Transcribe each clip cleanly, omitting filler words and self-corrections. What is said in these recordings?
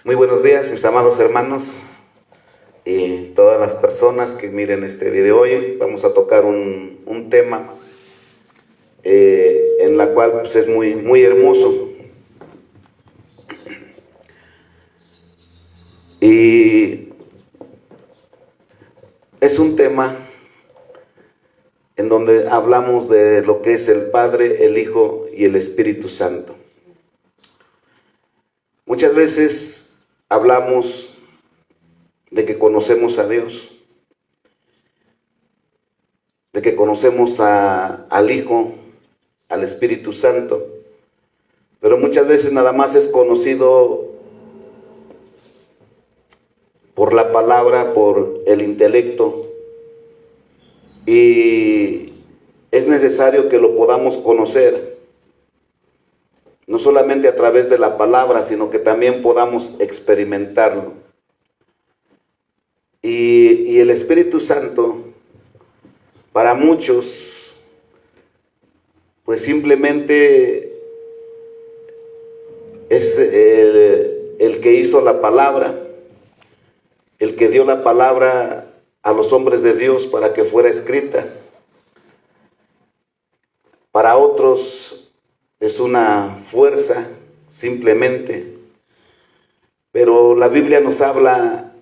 Muy buenos días, mis amados hermanos y todas las personas que miren este video hoy. Vamos a tocar un tema en la cual pues, es muy hermoso. Y es un tema en donde hablamos de lo que es el Padre, el Hijo y el Espíritu Santo. Muchas veces hablamos de que conocemos a Dios, de que conocemos al Hijo, al Espíritu Santo, pero muchas veces nada más es conocido por la palabra, por el intelecto, y es necesario que lo podamos conocer, no solamente a través de la palabra, sino que también podamos experimentarlo. Y el Espíritu Santo, para muchos, pues simplemente es el que hizo la palabra, el que dio la palabra a los hombres de Dios para que fuera escrita. Para otros es una fuerza simplemente, pero la Biblia nos habla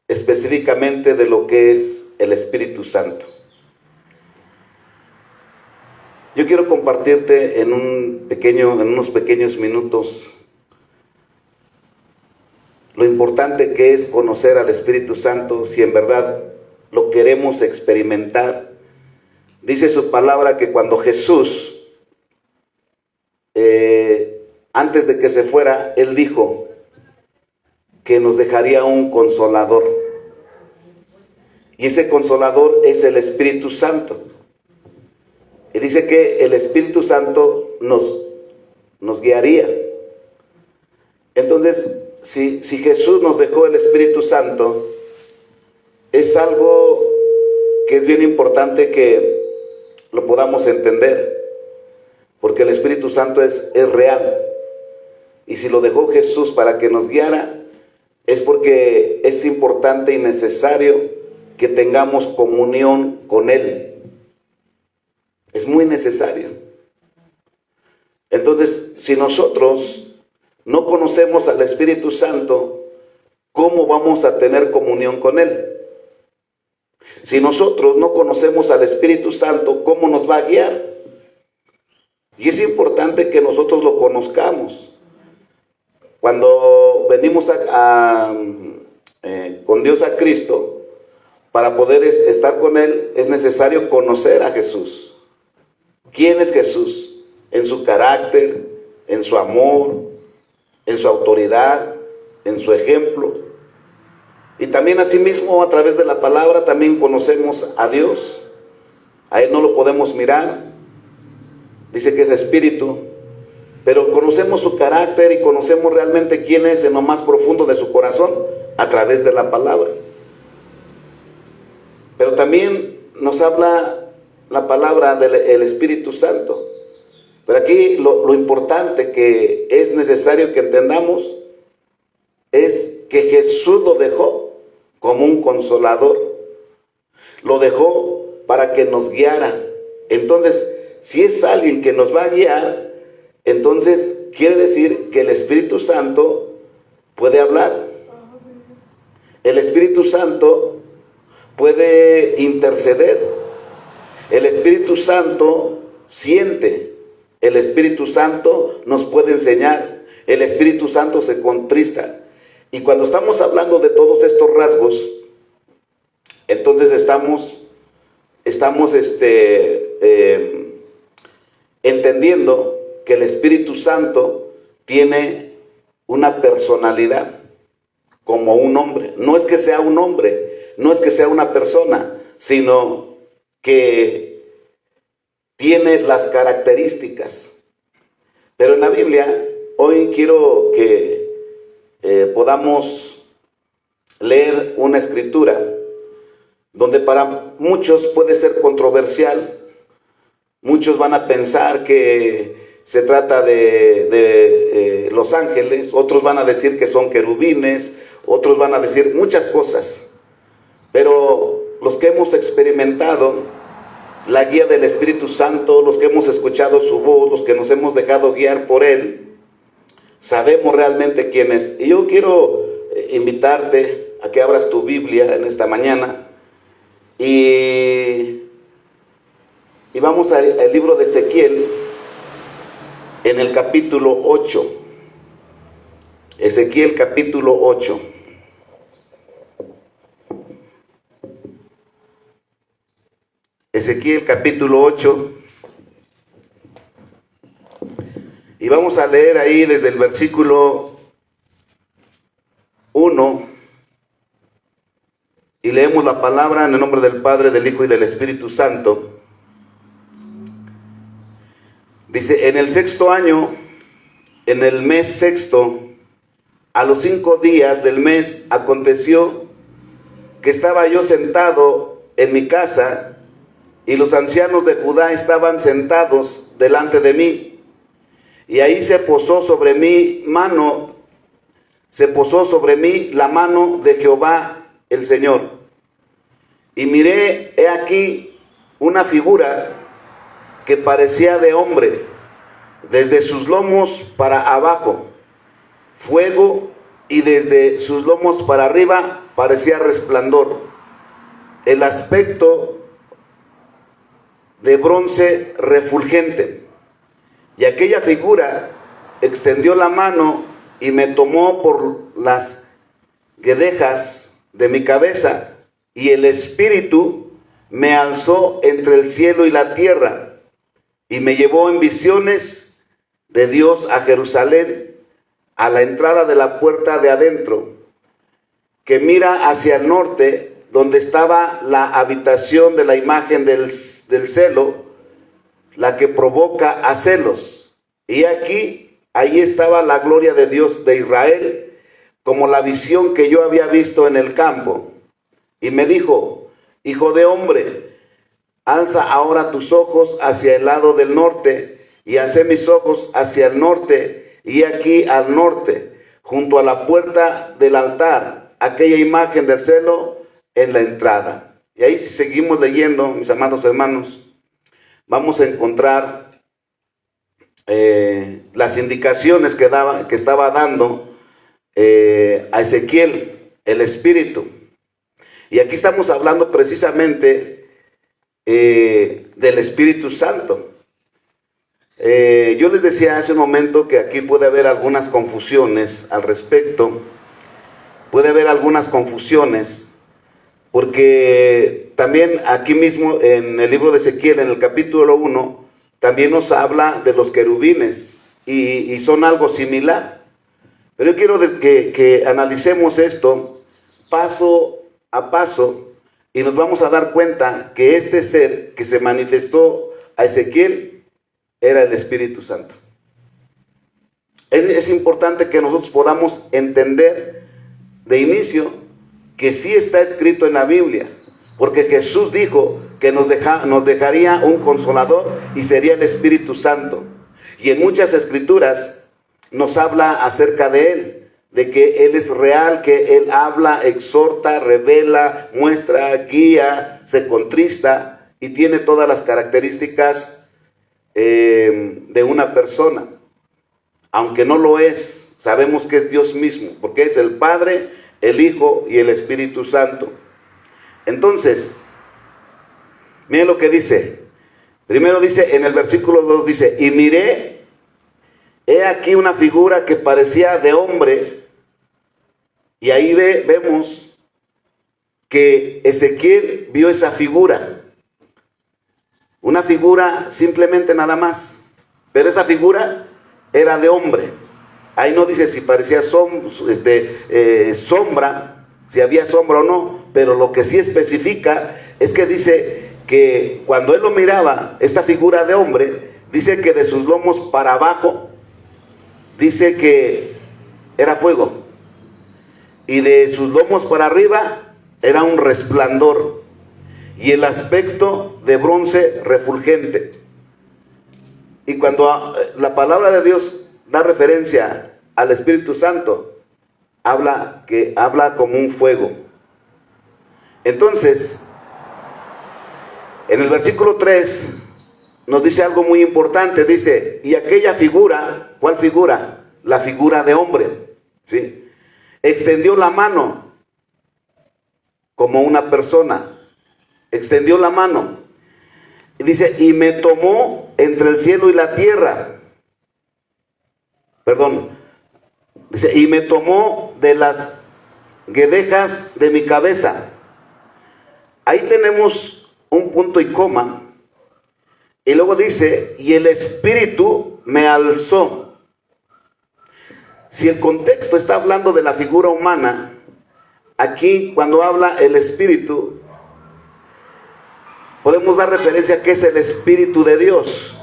específicamente de lo que es el Espíritu Santo. Yo quiero compartirte en unos pequeños minutos lo importante que es conocer al Espíritu Santo si en verdad lo queremos experimentar. Dice su palabra que cuando Jesús, antes de que se fuera, Él dijo que nos dejaría un consolador. Y ese consolador es el Espíritu Santo. Y dice que el Espíritu Santo nos guiaría. Entonces, si Jesús nos dejó el Espíritu Santo, es algo que es bien importante que lo podamos entender, porque el Espíritu Santo es real. Y si lo dejó Jesús para que nos guiara, es porque es importante y necesario que tengamos comunión con Él. Es muy necesario. Entonces, si nosotros no conocemos al Espíritu Santo, ¿cómo vamos a tener comunión con Él? Si nosotros no conocemos al Espíritu Santo, ¿cómo nos va a guiar? Y es importante que nosotros lo conozcamos. Cuando venimos con Dios a Cristo, para poder estar con Él, es necesario conocer a Jesús. ¿Quién es Jesús? En su carácter, en su amor, en su autoridad, en su ejemplo. Y también asimismo, a través de la palabra, también conocemos a Dios. A Él no lo podemos mirar. Dice que es espíritu. Pero conocemos su carácter y conocemos realmente quién es en lo más profundo de su corazón a través de la palabra. Pero también nos habla la palabra del Espíritu Santo. Pero aquí lo importante que es necesario que entendamos es que Jesús lo dejó como un consolador. Lo dejó para que nos guiara. Entonces, si es alguien que nos va a guiar, entonces quiere decir que el Espíritu Santo puede hablar. El Espíritu Santo puede interceder. El Espíritu Santo siente. El Espíritu Santo nos puede enseñar. El Espíritu Santo se contrista. Y cuando estamos hablando de todos estos rasgos, entonces estamos entendiendo que el Espíritu Santo tiene una personalidad como un hombre. No es que sea un hombre, no es que sea una persona, sino que tiene las características. Pero en la Biblia, hoy quiero que podamos leer una escritura donde para muchos puede ser controversial. Muchos van a pensar que se trata de los ángeles, otros van a decir que son querubines, otros van a decir muchas cosas. Pero los que hemos experimentado la guía del Espíritu Santo, los que hemos escuchado su voz, los que nos hemos dejado guiar por Él, sabemos realmente quién es. Y yo quiero invitarte a que abras tu Biblia en esta mañana y vamos al libro de Ezequiel en el capítulo 8. Ezequiel capítulo 8. Ezequiel capítulo 8. Y vamos a leer ahí desde el versículo 1. Y leemos la palabra en el nombre del Padre, del Hijo y del Espíritu Santo. Dice, en el 6º año, en el mes 6º, a los 5 días del mes, aconteció que estaba yo sentado en mi casa, y los ancianos de Judá estaban sentados delante de mí. Y ahí se posó sobre mí la mano de Jehová el Señor. Y miré, he aquí, una figura que parecía de hombre, desde sus lomos para abajo, fuego, y desde sus lomos para arriba parecía resplandor. El aspecto de bronce refulgente. Y aquella figura extendió la mano y me tomó por las guedejas de mi cabeza, y el Espíritu me alzó entre el cielo y la tierra, y me llevó en visiones de Dios a Jerusalén, a la entrada de la puerta de adentro, que mira hacia el norte, donde estaba la habitación de la imagen del celo, la que provoca a celos. Y aquí, ahí estaba la gloria de Dios de Israel, como la visión que yo había visto en el campo. Y me dijo, hijo de hombre, alza ahora tus ojos hacia el lado del norte. Y alcé mis ojos hacia el norte, y aquí al norte, junto a la puerta del altar, aquella imagen del celo en la entrada. Y ahí, si seguimos leyendo, mis amados hermanos, vamos a encontrar las indicaciones que estaba dando a Ezequiel el Espíritu. Y aquí estamos hablando precisamente del Espíritu Santo. Yo les decía hace un momento que aquí puede haber algunas confusiones al respecto. Puede haber algunas confusiones, porque también aquí mismo en el libro de Ezequiel, en el capítulo 1, también nos habla de los querubines, y son algo similar. Pero yo quiero que analicemos esto paso a paso, y nos vamos a dar cuenta que este ser que se manifestó a Ezequiel era el Espíritu Santo. Es importante que nosotros podamos entender de inicio que sí está escrito en la Biblia, porque Jesús dijo que nos dejaría un consolador, y sería el Espíritu Santo. Y en muchas escrituras nos habla acerca de Él, de que Él es real, que Él habla, exhorta, revela, muestra, guía, se contrista, y tiene todas las características de una persona. Aunque no lo es, sabemos que es Dios mismo, porque es el Padre, el Hijo y el Espíritu Santo. Entonces, miren lo que dice. Primero dice, en el versículo 2 dice, y miré, he aquí una figura que parecía de hombre. Y ahí vemos que Ezequiel vio esa figura. Una figura simplemente nada más. Pero esa figura era de hombre. Ahí no dice si parecía sombra, si había sombra o no, pero lo que sí especifica es que dice que cuando él lo miraba, esta figura de hombre, dice que de sus lomos para abajo, dice que era fuego, y de sus lomos para arriba era un resplandor, y el aspecto de bronce refulgente. Y cuando la palabra de Dios da referencia al Espíritu Santo, habla como un fuego. Entonces, en el versículo 3 nos dice algo muy importante. Dice, y aquella figura, ¿cuál figura? La figura de hombre, ¿sí? Extendió la mano como una persona. Extendió la mano. Y dice, y me tomó entre el cielo y la tierra. Perdón. Dice, y me tomó de las guedejas de mi cabeza. Ahí tenemos un punto y coma. Y luego dice, y el Espíritu me alzó. Si el contexto está hablando de la figura humana, aquí cuando habla el Espíritu, podemos dar referencia a que es el Espíritu de Dios.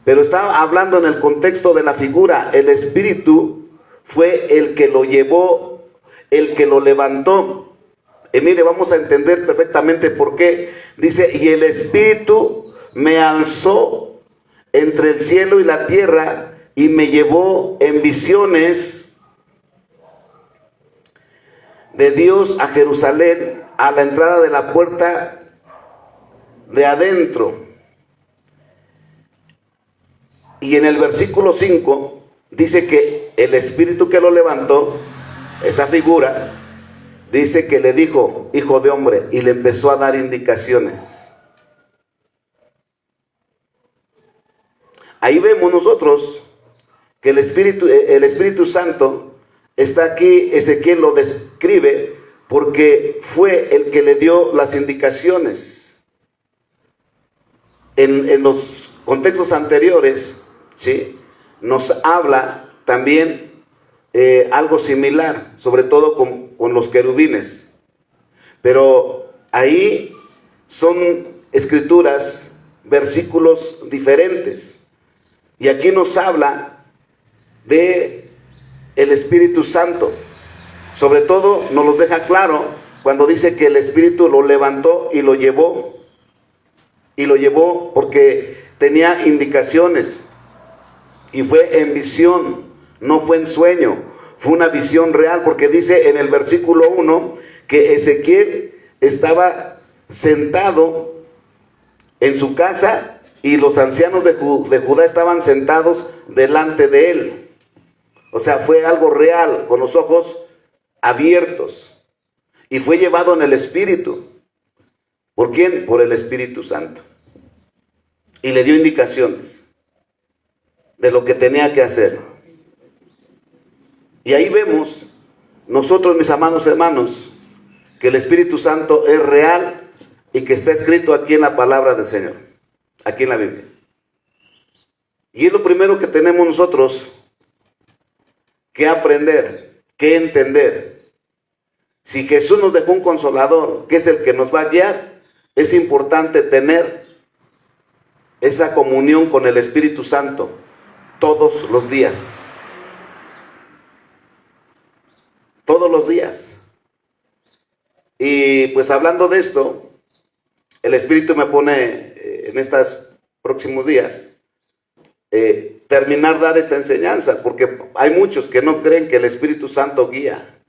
Pero está hablando en el contexto de la figura. El Espíritu fue el que lo llevó, el que lo levantó. Y mire, vamos a entender perfectamente por qué. Dice, y el Espíritu me alzó entre el cielo y la tierra y me llevó en visiones de Dios a Jerusalén, a la entrada de la puerta de adentro. Y en el versículo 5 dice que el Espíritu que lo levantó, esa figura, dice que le dijo, hijo de hombre, y le empezó a dar indicaciones. Ahí vemos nosotros que el Espíritu Santo está aquí. Ezequiel lo describe porque fue el que le dio las indicaciones. En los contextos anteriores, ¿sí?, nos habla también algo similar, sobre todo con los querubines. Pero ahí son escrituras, versículos diferentes. Y aquí nos habla de el Espíritu Santo. Sobre todo nos lo deja claro cuando dice que el Espíritu lo levantó y lo llevó. Y lo llevó porque tenía indicaciones. Y fue en visión, no fue en sueño. Fue una visión real, porque dice en el versículo 1 que Ezequiel estaba sentado en su casa y los ancianos de Judá estaban sentados delante de él. O sea, fue algo real, con los ojos abiertos. Y fue llevado en el Espíritu. ¿Por quién? Por el Espíritu Santo. Y le dio indicaciones de lo que tenía que hacer. Y ahí vemos nosotros, mis amados hermanos, que el Espíritu Santo es real y que está escrito aquí en la palabra del Señor, aquí en la Biblia. Y es lo primero que tenemos nosotros que aprender, que entender. Si Jesús nos dejó un consolador, que es el que nos va a guiar, es importante tener esa comunión con el Espíritu Santo todos los días. Todos los días. Y pues hablando de esto, el Espíritu me pone en estos próximos días terminar dar esta enseñanza, porque hay muchos que no creen que el Espíritu Santo guía.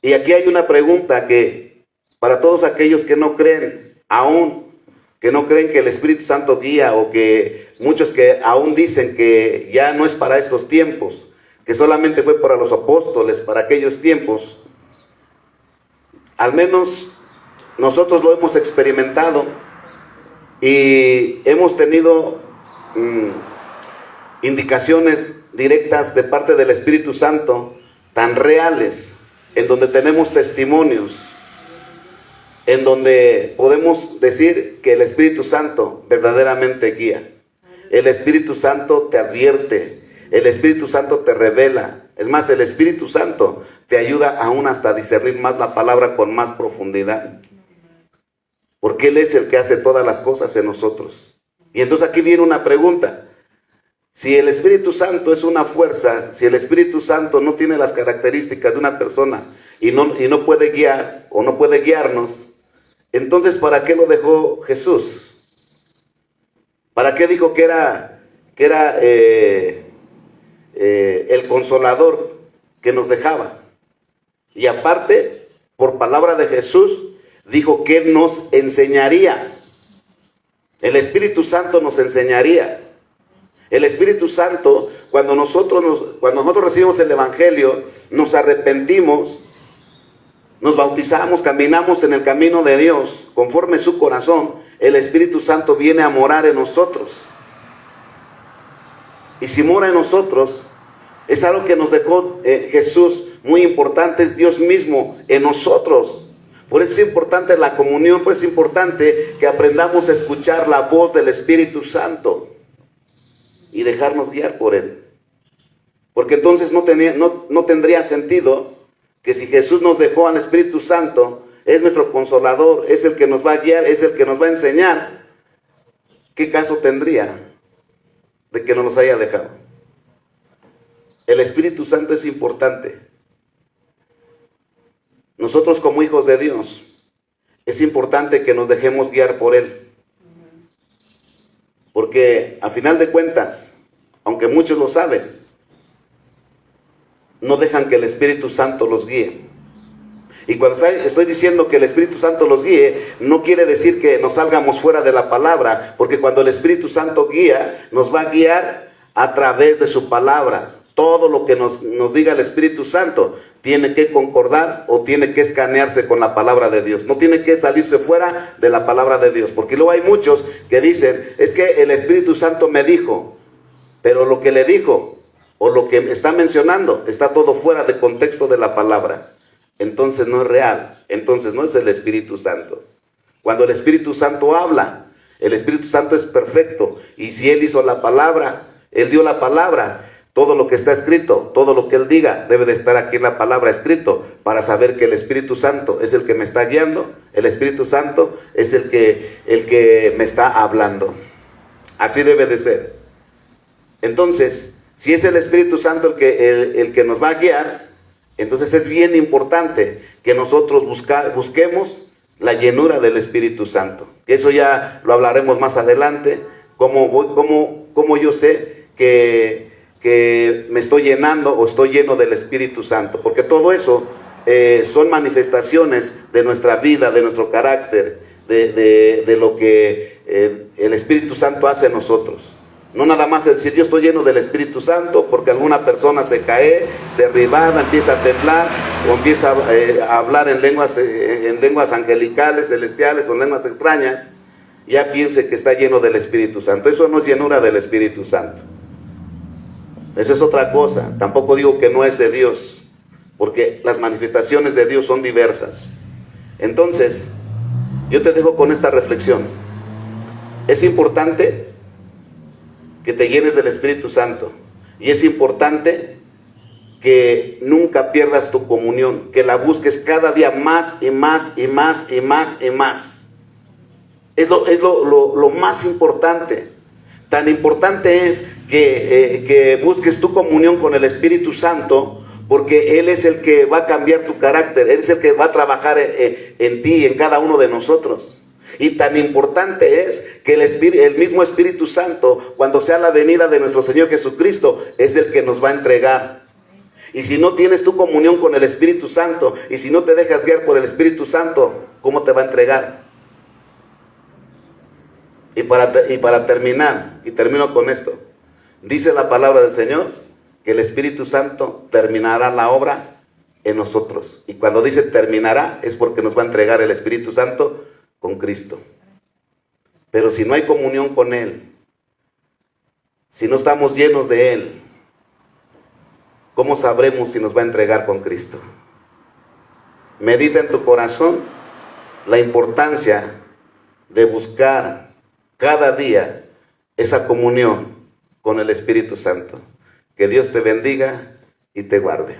Y aquí hay una pregunta que para todos aquellos que no creen aún, que no creen que el Espíritu Santo guía, o que muchos que aún dicen que ya no es para estos tiempos, que solamente fue para los apóstoles, para aquellos tiempos. Al menos nosotros lo hemos experimentado y hemos tenido indicaciones directas de parte del Espíritu Santo tan reales, en donde tenemos testimonios, en donde podemos decir que el Espíritu Santo verdaderamente guía. El Espíritu Santo te advierte, el Espíritu Santo te revela. Es más, el Espíritu Santo te ayuda aún hasta discernir más la palabra con más profundidad. Porque Él es el que hace todas las cosas en nosotros. Y entonces aquí viene una pregunta. Si el Espíritu Santo es una fuerza, si el Espíritu Santo no tiene las características de una persona y no puede guiar o no puede guiarnos, entonces ¿para qué lo dejó Jesús? ¿Para qué dijo que era el consolador que nos dejaba? Y aparte, por palabra de Jesús, dijo que Él nos enseñaría. El Espíritu Santo nos enseñaría. El Espíritu Santo, cuando nosotros recibimos el Evangelio, nos arrepentimos, nos bautizamos, caminamos en el camino de Dios, conforme su corazón, el Espíritu Santo viene a morar en nosotros. Y si mora en nosotros, es algo que nos dejó Jesús, muy importante, es Dios mismo en nosotros. Por eso es importante la comunión, por eso es importante que aprendamos a escuchar la voz del Espíritu Santo y dejarnos guiar por Él. Porque entonces no tendría sentido que si Jesús nos dejó al Espíritu Santo, es nuestro consolador, es el que nos va a guiar, es el que nos va a enseñar, ¿qué caso tendría de que no nos haya dejado? El Espíritu Santo es importante. Nosotros como hijos de Dios, es importante que nos dejemos guiar por Él. Porque a final de cuentas, aunque muchos lo saben, no dejan que el Espíritu Santo los guíe. Y cuando estoy diciendo que el Espíritu Santo los guíe, no quiere decir que nos salgamos fuera de la palabra, porque cuando el Espíritu Santo guía, nos va a guiar a través de su palabra. Todo lo que nos diga el Espíritu Santo tiene que concordar o tiene que escanearse con la palabra de Dios. No tiene que salirse fuera de la palabra de Dios. Porque luego hay muchos que dicen, es que el Espíritu Santo me dijo, pero lo que le dijo o lo que está mencionando está todo fuera de contexto de la palabra. Entonces no es real, entonces no es el Espíritu Santo. Cuando el Espíritu Santo habla, el Espíritu Santo es perfecto. Y si Él hizo la palabra, Él dio la palabra, todo lo que está escrito, todo lo que Él diga, debe de estar aquí en la palabra escrito, para saber que el Espíritu Santo es el que me está guiando, el Espíritu Santo es el que me está hablando. Así debe de ser. Entonces, si es el Espíritu Santo el que nos va a guiar, entonces es bien importante que nosotros busquemos la llenura del Espíritu Santo. Eso ya lo hablaremos más adelante, cómo yo sé que me estoy llenando o estoy lleno del Espíritu Santo, porque todo eso son manifestaciones de nuestra vida, de nuestro carácter, de lo que el Espíritu Santo hace en nosotros. No nada más decir yo estoy lleno del Espíritu Santo porque alguna persona se cae, derribada, empieza a temblar o empieza a hablar en lenguas angelicales, celestiales o lenguas extrañas, ya piense que está lleno del Espíritu Santo. Eso no es llenura del Espíritu Santo. Eso es otra cosa. Tampoco digo que no es de Dios, porque las manifestaciones de Dios son diversas. Entonces, yo te dejo con esta reflexión. Es importante que te llenes del Espíritu Santo. Y es importante que nunca pierdas tu comunión, que la busques cada día más y más y más y más y más. Es lo más importante. Tan importante es que busques tu comunión con el Espíritu Santo, porque Él es el que va a cambiar tu carácter, Él es el que va a trabajar en ti y en cada uno de nosotros. Y tan importante es que el mismo Espíritu Santo, cuando sea la venida de nuestro Señor Jesucristo, es el que nos va a entregar. Y si no tienes tu comunión con el Espíritu Santo, y si no te dejas guiar por el Espíritu Santo, ¿cómo te va a entregar? Y para terminar, y termino con esto, dice la palabra del Señor que el Espíritu Santo terminará la obra en nosotros. Y cuando dice terminará, es porque nos va a entregar el Espíritu Santo con Cristo. Pero si no hay comunión con Él, si no estamos llenos de Él, ¿cómo sabremos si nos va a entregar con Cristo? Medita en tu corazón la importancia de buscar cada día esa comunión con el Espíritu Santo. Que Dios te bendiga y te guarde.